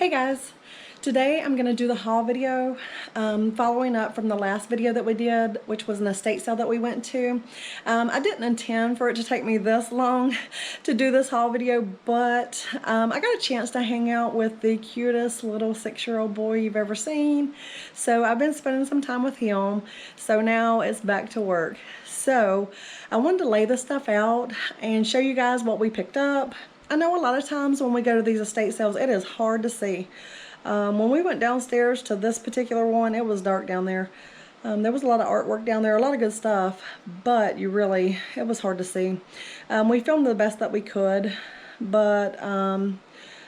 Hey guys, today I'm going to do the haul video following up from the last video that we did, which was an estate sale that we went to. I didn't intend for it to take me this long to do this haul video, but I got a chance to hang out with the cutest little 6-year-old boy you've ever seen. So I've been spending some time with him, so now it's back to work. So I wanted to lay this stuff out and show you guys what we picked up. I know a lot of times when we go to these estate sales, it is hard to see. When we went downstairs to this particular one, it was dark down there. There was a lot of artwork down there, a lot of good stuff, but it was hard to see. We filmed the best that we could, but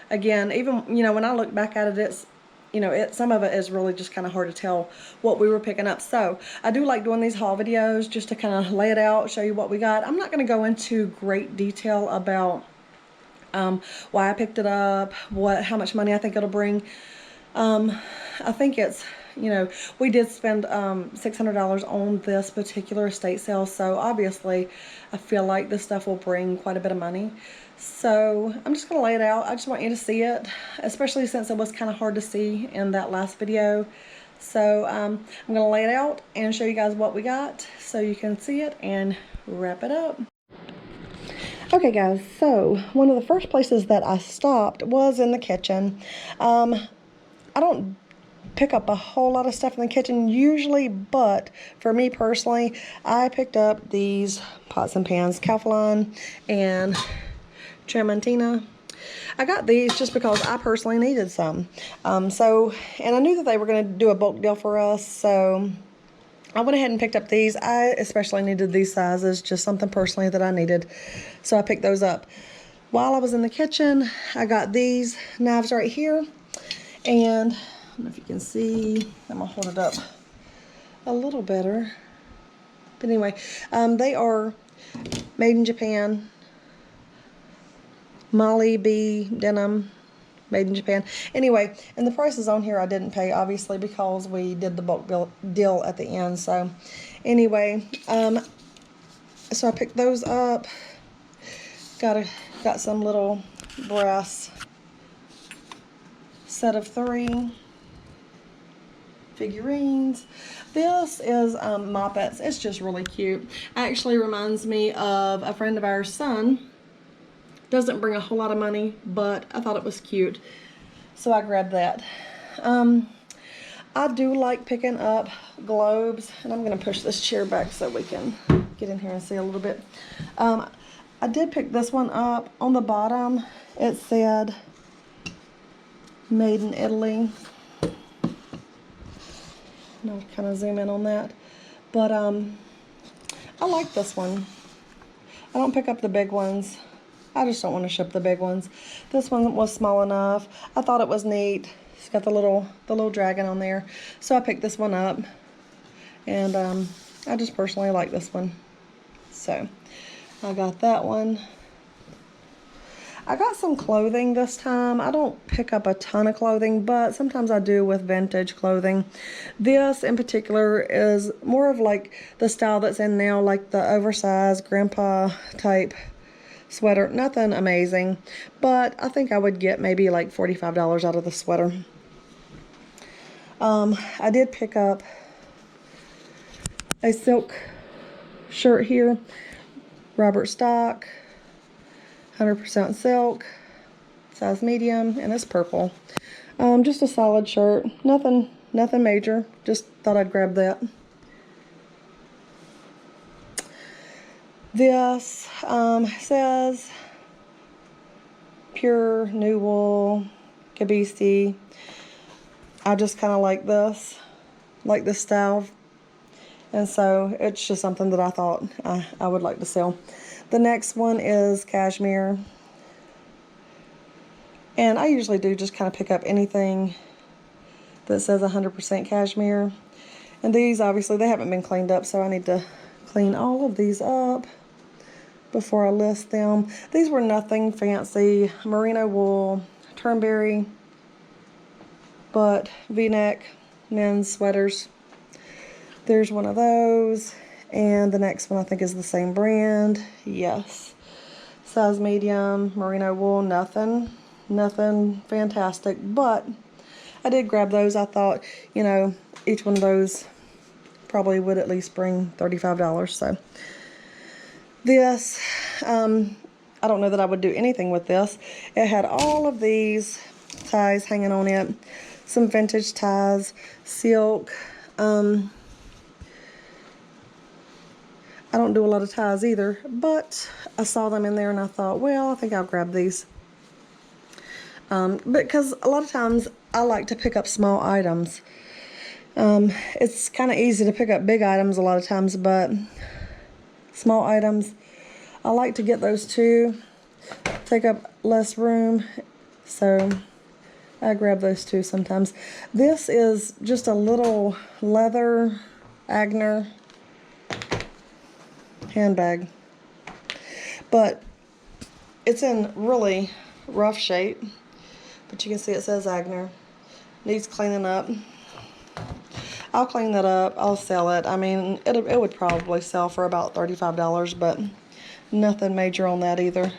again, even, when I look back at it, some of it is really just kind of hard to tell what we were picking up. So I do like doing these haul videos just to kind of lay it out, show you what we got. I'm not going to go into great detail about why I picked it up, how much money I think it'll bring. I think it's, we did spend $600 on this particular estate sale, so obviously I feel like this stuff will bring quite a bit of money. So I'm just going to lay it out. I just want you to see it, especially since it was kind of hard to see in that last video. So I'm going to lay it out and show you guys what we got so you can see it and wrap it up. Okay guys, so one of the first places that I stopped was in the kitchen. I don't pick up a whole lot of stuff in the kitchen usually, but for me personally, I picked up these pots and pans, Calphalon and Tramontina. I got these just because I personally needed some. And I knew that they were going to do a bulk deal for us, so I went ahead and picked up these. I especially needed these sizes, just something personally that I needed. So I picked those up. While I was in the kitchen, I got these knives right here. And I don't know if you can see, I'm gonna hold it up a little better. But anyway, they are made in Japan. Molly B denim. Made in Japan. Anyway, and the prices on here I didn't pay, obviously, because we did the bulk deal at the end. So anyway, so I picked those up. Got some little brass set of 3 figurines. This is Moppets. It's just really cute. Actually reminds me of a friend of ours' son. Doesn't bring a whole lot of money, but I thought it was cute, so I grabbed that. I do like picking up globes, and I'm going to push this chair back so we can get in here and see a little bit. I did pick this one up. On the bottom, it said made in Italy. And I'll kind of zoom in on that. But I like this one. I don't pick up the big ones. I just don't want to ship the big ones. This one was small enough. I thought it was neat. It's got the little dragon on there. So I picked this one up. And I just personally like this one. So I got that one. I got some clothing this time. I don't pick up a ton of clothing, but sometimes I do with vintage clothing. This in particular is more of like the style that's in now, like the oversized grandpa type sweater. Nothing amazing, but I think I would get maybe like $45 out of the sweater. I did pick up a silk shirt here, Robert Stock, 100% silk, size medium, and it's purple. Just a solid shirt, nothing major, just thought I'd grab that. This says pure new wool, Kabisi. I just kind of like this style, and so it's just something that I thought I would like to sell. The next one is cashmere, and I usually do just kind of pick up anything that says 100% cashmere. And these, obviously, they haven't been cleaned up, so I need to clean all of these up before I list them. These were nothing fancy. Merino wool, Turnberry, but V-neck men's sweaters. There's one of those, and the next one I think is the same brand. Yes, size medium, merino wool, nothing Nothing fantastic, but I did grab those. I thought, you know, each one of those probably would at least bring $35. So this, I don't know that I would do anything with this. It had all of these ties hanging on it, some vintage ties, silk. I don't do a lot of ties either, but I saw them in there and I thought, well, I think I'll grab these. Because a lot of times I like to pick up small items. It's kind of easy to pick up big items a lot of times, but small items, I like to get those too. Take up less room, so I grab those too sometimes. This is just a little leather Agner handbag, but it's in really rough shape, but you can see it says Agner. Needs cleaning up. I'll clean that up. I'll sell it. I mean, it would probably sell for about $35, but nothing major on that either.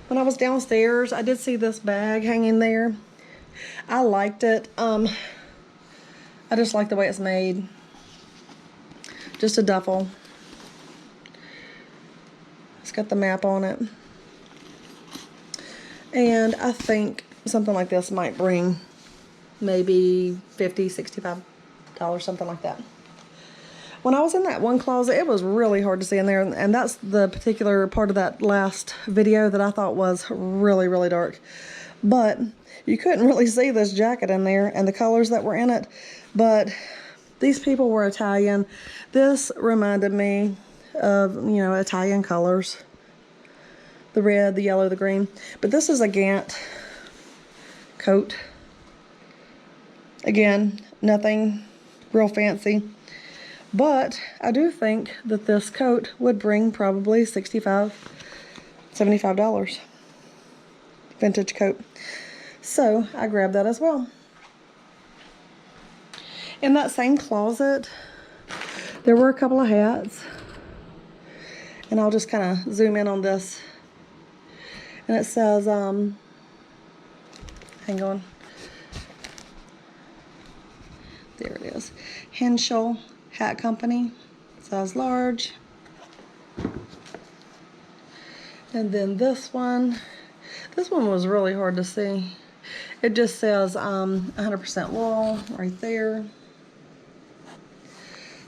When I was downstairs, I did see this bag hanging there. I liked it. I just like the way it's made. Just a duffel. It's got the map on it. And I think something like this might bring maybe $50, $65, something like that. When I was in that one closet, it was really hard to see in there, and that's the particular part of that last video that I thought was really, really dark. But you couldn't really see this jacket in there and the colors that were in it, but these people were Italian. This reminded me of, you know, Italian colors. The red, the yellow, the green. But this is a Gant coat. Again, nothing real fancy. But I do think that this coat would bring probably $65, $75. Vintage coat. So I grabbed that as well. In that same closet, there were a couple of hats. And I'll just kind of zoom in on this. And it says, hang on. There it is. Henschel Hat Company, size large. And then this one was really hard to see. It just says 100% wool right there.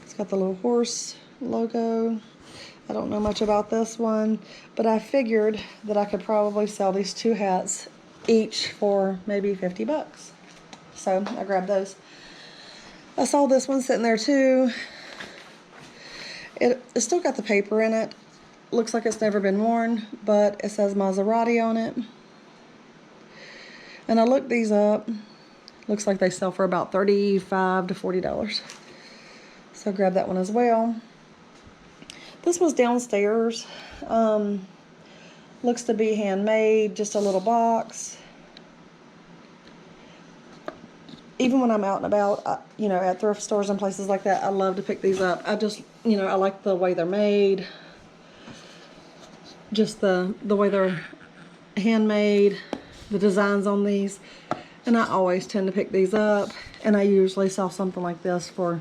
It's got the little horse logo. I don't know much about this one, but I figured that I could probably sell these two hats each for maybe 50 bucks. So I grabbed those. I saw this one sitting there too. It's still got the paper in it. Looks like it's never been worn, but it says Maserati on it. And I looked these up. Looks like they sell for about $35 to $40. So I grabbed that one as well. This was downstairs. Looks to be handmade, just a little box. Even when I'm out and about, you know, at thrift stores and places like that, I love to pick these up. I just, you know, I like the way they're made. Just the way they're handmade, the designs on these. And I always tend to pick these up. And I usually sell something like this for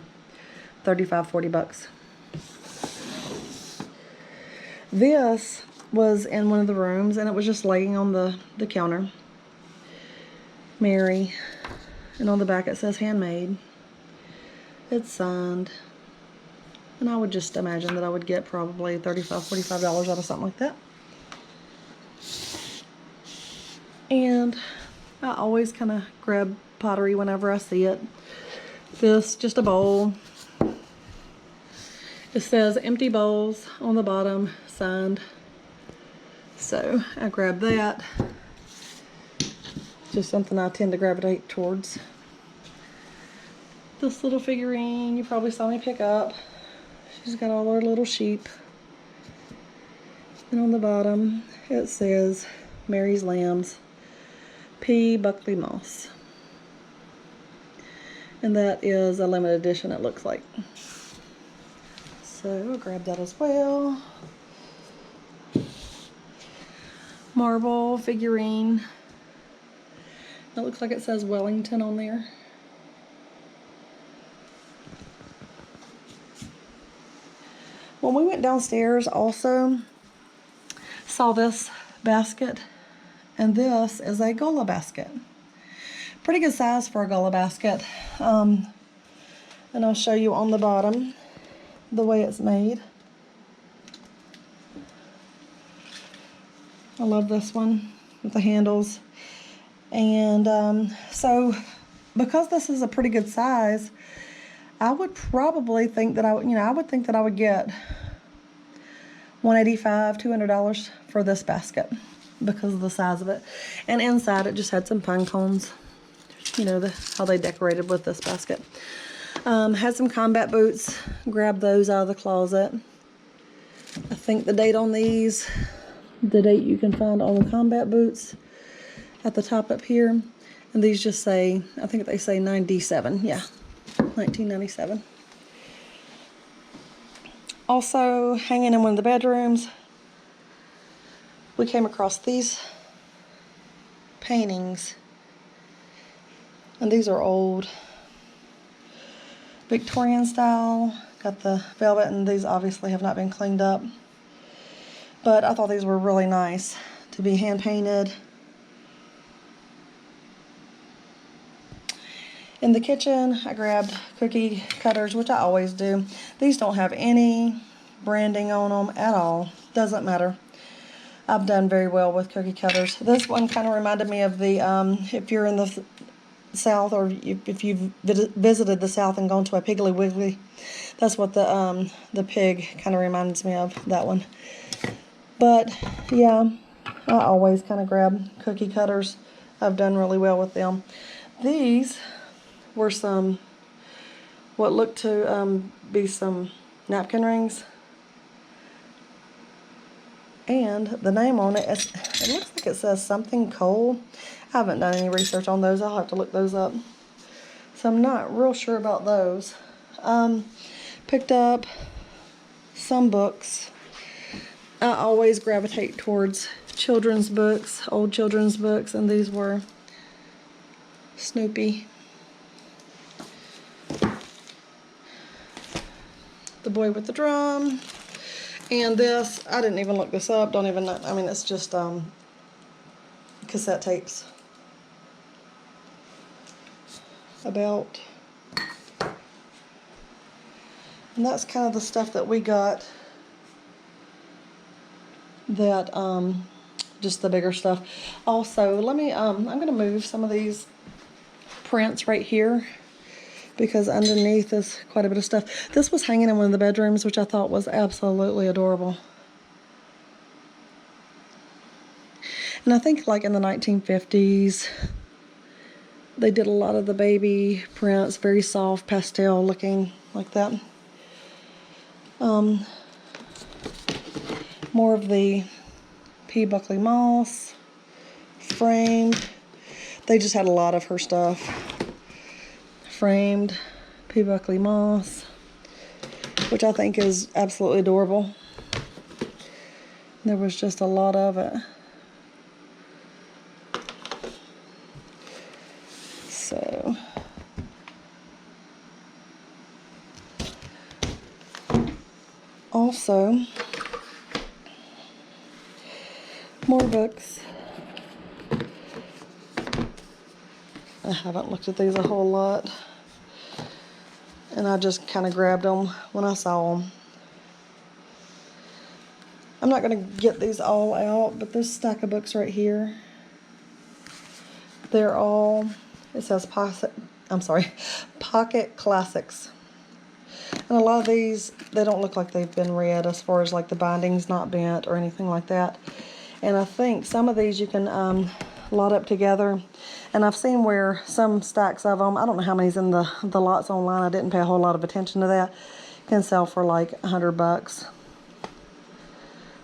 35, 40 bucks. This was in one of the rooms, and it was just laying on the counter. Mary. And on the back it says handmade. It's signed. And I would just imagine that I would get probably $35, $45 out of something like that. And I always kind of grab pottery whenever I see it. This, just a bowl. It says empty bowls on the bottom, signed. So I grabbed that. Just something I tend to gravitate towards. This little figurine you probably saw me pick up. She's got all her little sheep. And on the bottom it says Mary's Lambs, P. Buckley Moss. And that is a limited edition, it looks like. So I'll grab that as well. marble figurine. It looks like it says Wellington on there. When we went downstairs also saw this basket, and this is a Gola basket. Pretty good size for a Gola basket. And I'll show you on the bottom the way it's made. I love this one with the handles. And so because this is a pretty good size, I would probably think that I would think that I would get $185, $200 for this basket because of the size of it. And inside it just had some pine cones, you know, how they decorated with this basket. Had some combat boots, grabbed those out of the closet. I think the date on these, the date you can find all the combat boots at the top up here. And these just say, I think they say 97, yeah, 1997. Also, hanging in one of the bedrooms, we came across these paintings. And these are old, Victorian style. Got the velvet, and these obviously have not been cleaned up. But I thought these were really nice to be hand painted. In the kitchen, I grabbed cookie cutters, which I always do. These don't have any branding on them at all. Doesn't matter. I've done very well with cookie cutters. This one kind of reminded me of the, if you're in the South, or if you've visited the South and gone to a Piggly Wiggly, that's what the pig kind of reminds me of, that one. But yeah, I always kind of grab cookie cutters. I've done really well with them. These were some, what looked to be some napkin rings. And the name on it, it looks like it says something Cole. I haven't done any research on those. I'll have to look those up. So I'm not real sure about those. Picked up some books. I always gravitate towards children's books, old children's books, and these were Snoopy, The Boy with the Drum, and this, I didn't even look this up, don't even know, I mean, it's just cassette tapes about, and that's kind of the stuff that we got, that just the bigger stuff. Also, let me I'm gonna move some of these prints right here because underneath is quite a bit of stuff. This was hanging in one of the bedrooms, which I thought was absolutely adorable. And I think like in the 1950s they did a lot of the baby prints, very soft pastel looking like that. More of the P. Buckley Moss, framed. They just had a lot of her stuff. Framed P. Buckley Moss, which I think is absolutely adorable. There was just a lot of it. So, also, more books. I haven't looked at these a whole lot, and I just kind of grabbed them when I saw them. I'm not going to get these all out, but this stack of books right here, they're all, it says Pocket Classics. And a lot of these, they don't look like they've been read as far as like the binding's not bent or anything like that. And I think some of these you can lot up together. And I've seen where some stacks of them, I don't know how many's in the lots online, I didn't pay a whole lot of attention to that, can sell for like $100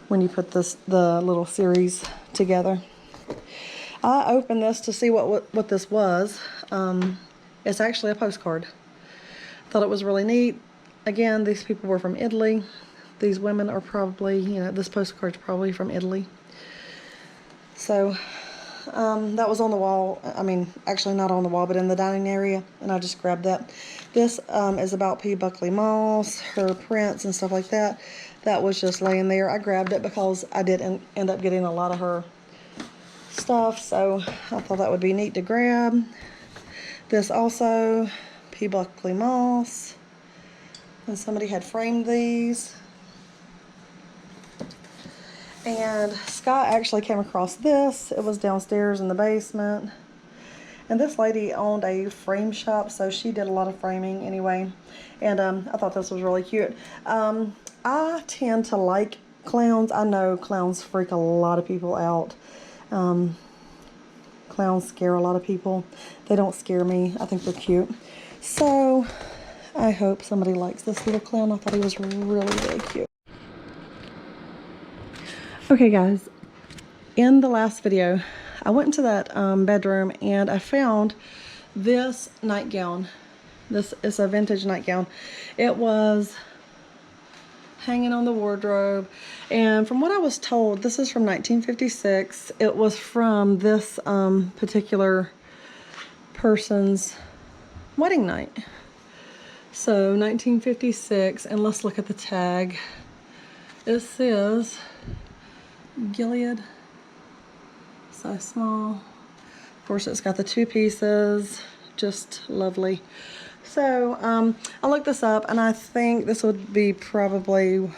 when you put the little series together. I opened this to see what this was. It's actually a postcard. Thought it was really neat. Again, these people were from Italy. These women are probably, you know, this postcard's probably from Italy. So that was on the wall. I mean, actually not on the wall, but in the dining area, and I just grabbed that. This is about P. Buckley Moss, her prints and stuff like that. That was just laying there. I grabbed it because I did end up getting a lot of her stuff, so I thought that would be neat to grab. This also, P. Buckley Moss, and somebody had framed these. And Scott actually came across this. It was downstairs in the basement. And this lady owned a frame shop, so she did a lot of framing anyway. And I thought this was really cute. I tend to like clowns. I know clowns freak a lot of people out. Clowns scare a lot of people. They don't scare me. I think they're cute. So I hope somebody likes this little clown. I thought he was really, really cute. Okay guys, in the last video, I went into that bedroom and I found this nightgown. This is a vintage nightgown. It was hanging on the wardrobe, and from what I was told, this is from 1956. It was from this particular person's wedding night. So 1956, and let's look at the tag. It says Gilead, size small. Of course, it's got the two pieces, just lovely. So I looked this up, and I think this would be probably,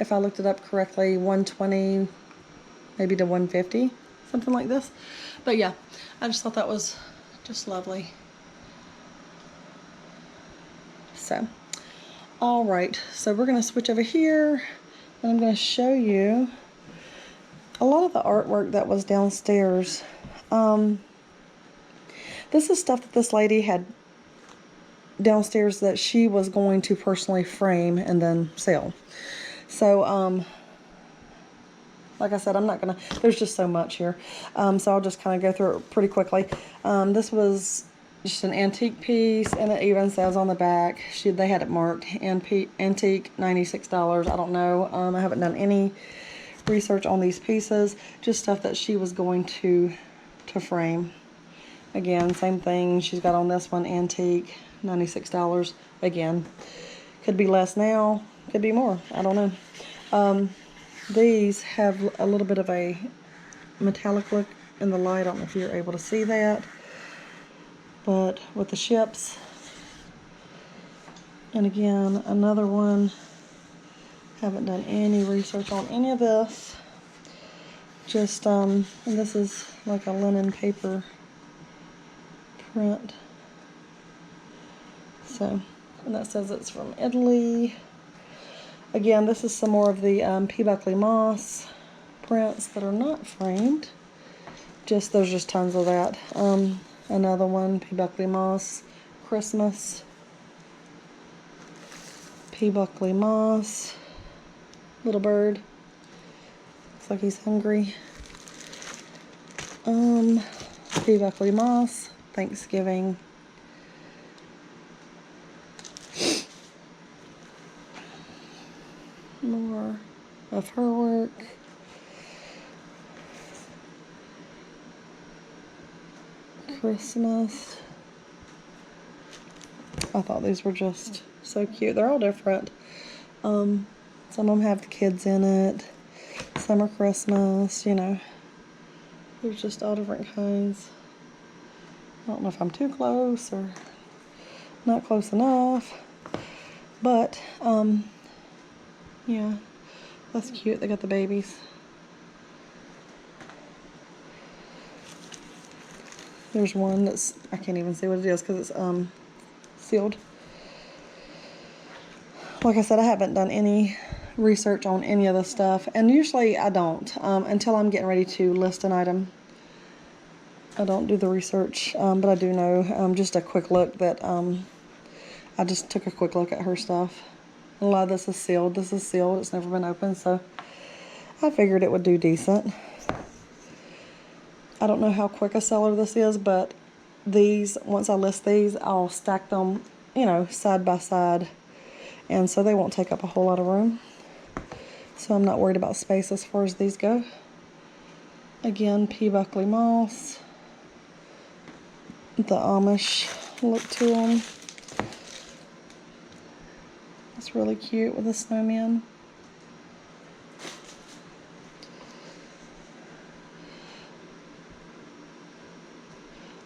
if I looked it up correctly, 120 maybe to 150, something like this. But yeah, I just thought that was just lovely. So all right, so we're gonna switch over here, and I'm gonna show you a lot of the artwork that was downstairs. This is stuff that this lady had downstairs that she was going to personally frame and then sell. So, like I said, I'm not gonna, there's just so much here. So I'll just kind of go through it pretty quickly. This was just an antique piece, and it even says on the back, they had it marked, antique, $96. I don't know. I haven't done any research on these pieces, just stuff that she was going to frame. Again, same thing she's got on this one, antique, $96. Again, could be less now, could be more, I don't know. These have a little bit of a metallic look in the light. I don't know if you're able to see that, but with the ships. And again, another one. Haven't done any research on any of this. Just, and this is like a linen paper print. So, and that says it's from Italy. Again, this is some more of the P. Buckley Moss prints that are not framed. Just, there's just tons of that. Another one, P. Buckley Moss, Christmas. P. Buckley Moss. Little bird. Looks like he's hungry. P. Buckley Moss, Thanksgiving. More of her work. Christmas. I thought these were just so cute. They're all different. Some of them have the kids in it. Some are Christmas, you know. There's just all different kinds. I don't know if I'm too close or not close enough. But, yeah, that's cute. They got the babies. There's one that's, I can't even see what it is because it's sealed. Like I said, I haven't done any research on any of this stuff, and usually I don't until I'm getting ready to list an item. I don't do the research, but I do know just a quick look that I just took a quick look at her stuff. A lot of this is sealed. This is sealed. It's never been opened, so I figured it would do decent. I don't know how quick a seller this is, but these, once I list these, I'll stack them, you know, side by side, and so they won't take up a whole lot of room. So I'm not worried about space as far as these go. Again, P. Buckley moss. The Amish look to them. It's really cute with a snowman.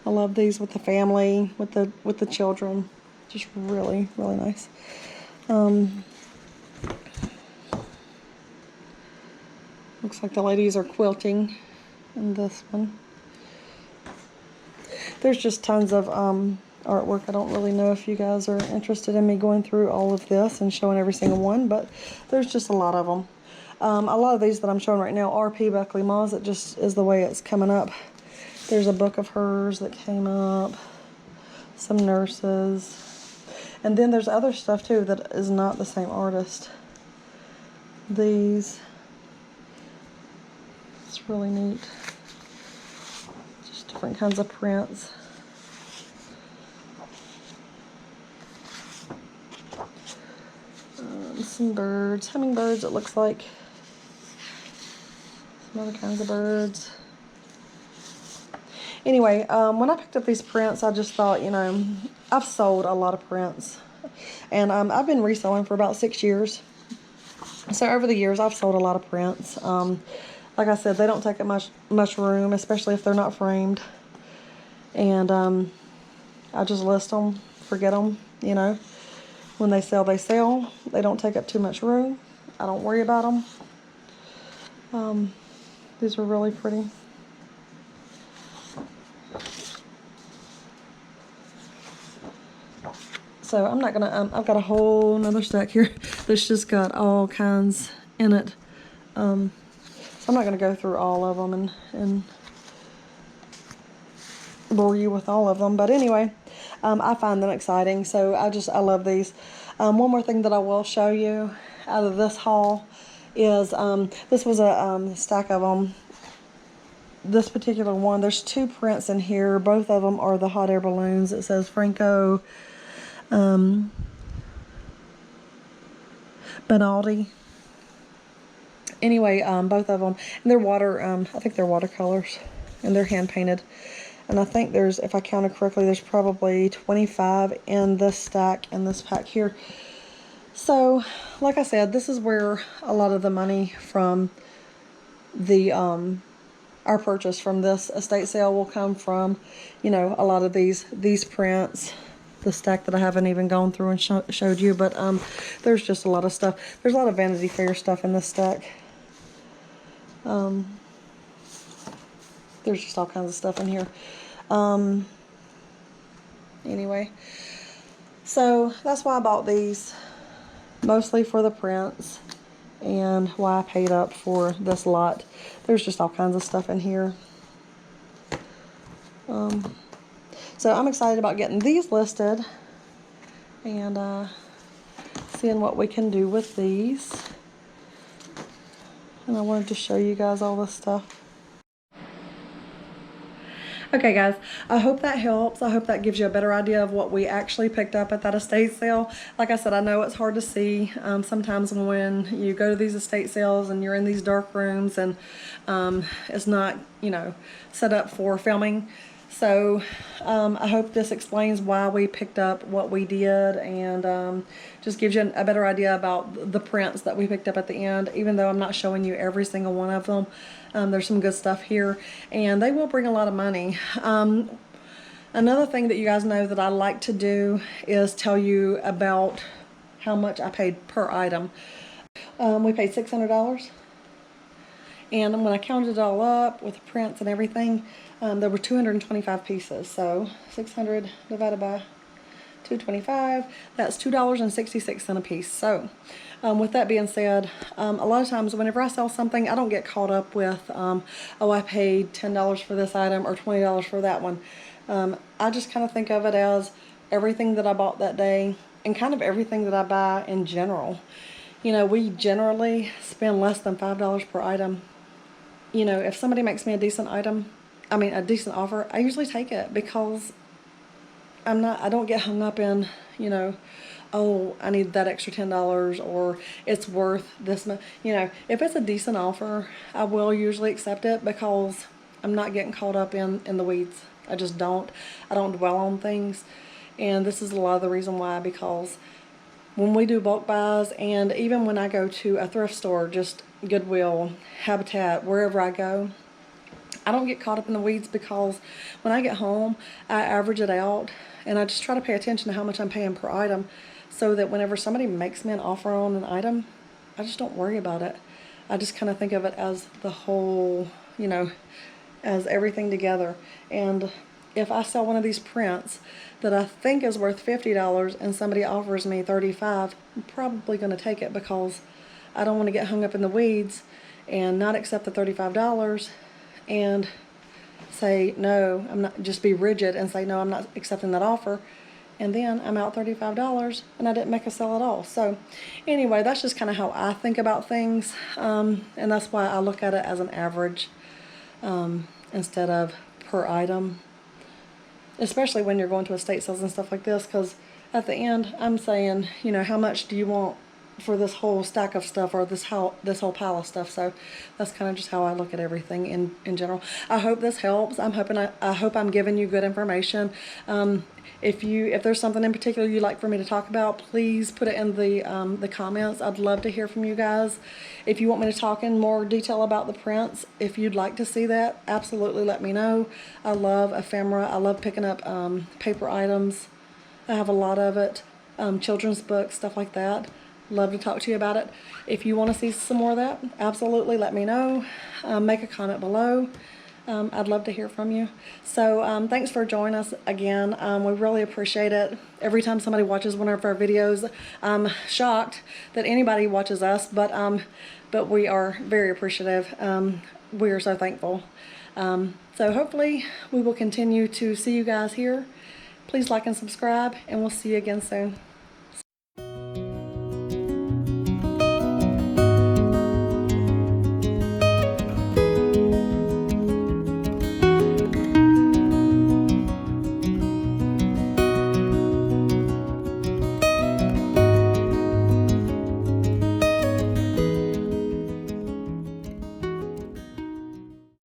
I love these with the family, with the children. Just really, really nice. Looks like the ladies are quilting in this one. There's just tons of artwork. I don't really know if you guys are interested in me going through all of this and showing every single one, but there's just a lot of them. A lot of these that I'm showing right now are P. Buckley moss. It just is the way it's coming up. There's a book of hers that came up. Some nurses. And then there's other stuff too that is not the same artist. These. It's really neat. Just different kinds of prints. Some birds, hummingbirds it looks like. Some other kinds of birds. Anyway, when I picked up these prints, I just thought, you know, I've sold a lot of prints. And I've been reselling for about 6 years. So over the years, I've sold a lot of prints. Like I said, they don't take up much room, especially if they're not framed. And I just list them, forget them, you know. When they sell, they sell. They don't take up too much room. I don't worry about them. These are really pretty. So I'm not gonna, I've got a whole nother stack here that's just got all kinds in it. So I'm not gonna go through all of them and bore you with all of them. But anyway, I find them exciting. So I love these. One more thing that I will show you out of this haul is, this was a stack of them. This particular one, there's 2 prints in here. Both of them are the hot air balloons. It says Franco Benaldi. Anyway, both of them, and they're I think they're watercolors, and they're hand painted. And I think there's, if I counted correctly, there's probably 25 in this stack in this pack here. So, like I said, this is where a lot of the money from the our purchase from this estate sale will come from. You know, a lot of these prints, the stack that I haven't even gone through and showed you, but there's just a lot of stuff. There's a lot of Vanity Fair stuff in this stack. There's just all kinds of stuff in here. Anyway, so that's why I bought these, mostly for the prints, and why I paid up for this lot. There's just all kinds of stuff in here. So I'm excited about getting these listed and seeing what we can do with these. And I wanted to show you guys all this stuff. Okay guys, I hope that helps. I hope that gives you a better idea of what we actually picked up at that estate sale. Like I said, I know it's hard to see sometimes when you go to these estate sales and you're in these dark rooms and it's not, you know, set up for filming. So I hope this explains why we picked up what we did, and just gives you a better idea about the prints that we picked up at the end. Even though I'm not showing you every single one of them, there's some good stuff here, and they will bring a lot of money. Another thing that you guys know that I like to do is tell you about how much I paid per item. We paid $600. And when I counted it all up with the prints and everything, there were 225 pieces. So 600 divided by 225, that's $2.66 a piece. So with that being said, a lot of times whenever I sell something, I don't get caught up with, oh, I paid $10 for this item or $20 for that one. I just kind of think of it as everything that I bought that day and kind of everything that I buy in general. You know, we generally spend less than $5 per item. You know, if somebody makes me a decent item, a decent offer, I usually take it, because I don't get hung up in, you know, oh, I need that extra $10, or it's worth this much. You know, if it's a decent offer, I will usually accept it because I'm not getting caught up in the weeds. I just don't. I don't dwell on things. And this is a lot of the reason why, because when we do bulk buys, and even when I go to a thrift store, just Goodwill, Habitat, wherever I go, I don't get caught up in the weeds, because when I get home, I average it out, and I just try to pay attention to how much I'm paying per item, so that whenever somebody makes me an offer on an item, I just don't worry about it. I just kind of think of it as the whole, you know, as everything together. And if I sell one of these prints that I think is worth $50 and somebody offers me $35, I'm probably going to take it, because I don't want to get hung up in the weeds and not accept the $35 and say no, I'm not, just be rigid and say no, I'm not accepting that offer, and then I'm out $35 and I didn't make a sale at all. So anyway, that's just kind of how I think about things, and that's why I look at it as an average instead of per item, especially when you're going to estate sales and stuff like this, because at the end I'm saying, you know, how much do you want for this whole stack of stuff, or this whole pile of stuff. So that's kind of just how I look at everything in general. I hope this helps. I'm hoping I hope I'm giving you good information. If there's something in particular you'd like for me to talk about, please put it in the comments. I'd love to hear from you guys. If you want me to talk in more detail about the prints, if you'd like to see that, absolutely let me know. I love ephemera. I love picking up paper items. I have a lot of it. Children's books, stuff like that. Love to talk to you about it. If you want to see some more of that, absolutely let me know. Make a comment below. I'd love to hear from you. So thanks for joining us again. We really appreciate it. Every time somebody watches one of our videos, I'm shocked that anybody watches us, but we are very appreciative. We are so thankful. So hopefully we will continue to see you guys here. Please like and subscribe, and we'll see you again soon.